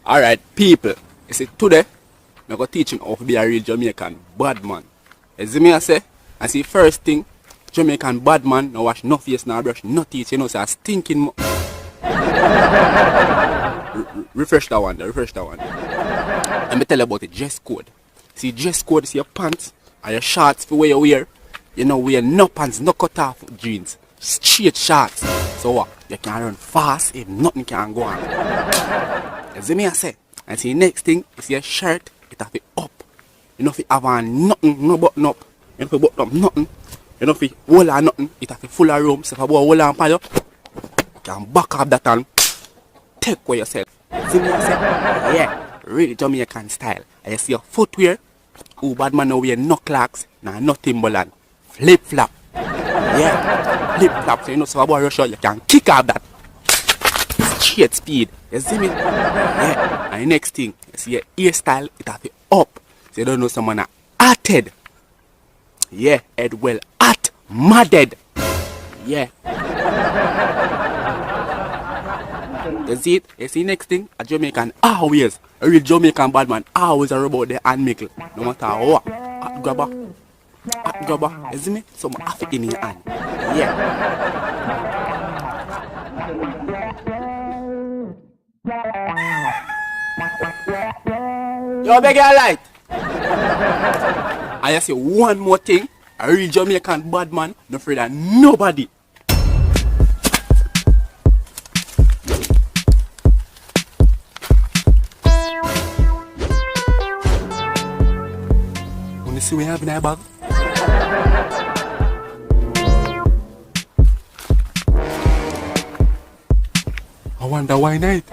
Alright, people. You see, today, I'm going to teach you how to be a real Jamaican bad man. You see me I say? I see first thing, Jamaican bad man, no wash no face, no brush, no teeth, you know, so I stinking. Refresh that one, refresh that one. Let me tell you about the dress code. See, dress code is your pants and your shorts for where you wear. You know, wear no pants, no cut off jeans, straight shorts. So what? You can run fast if nothing can go on. You see me I say? And see, next thing is your shirt, it have to up. You know, if you have on nothing, no button up. You know, if you button up nothing. You know, if you hold on nothing, it have to full of room. So if you hold on for you, you can back up that and take away yourself. See me I say? Yeah, really Jamaican style. And you see your footwear, who bad man now wear no clocks, no Timberland. Flip flop. Yeah, flip flop. So you know, so about rush out, you can kick out that straight speed. You see me? Yeah. And the next thing, you see your hairstyle, it have to up. So you don't know someone are atted. Yeah, head well at madded. Yeah. You see it? You see next thing? A Jamaican always, a real Jamaican bad man, always are about the hand mickle. No matter what. At grabber. At grabber. You see me? Some have it in your hand. Yeah. Yo, beg your light. I say one more thing. A real Jamaican bad man, no afraid of nobody. Wanna see what we have in our bag? I wonder why night.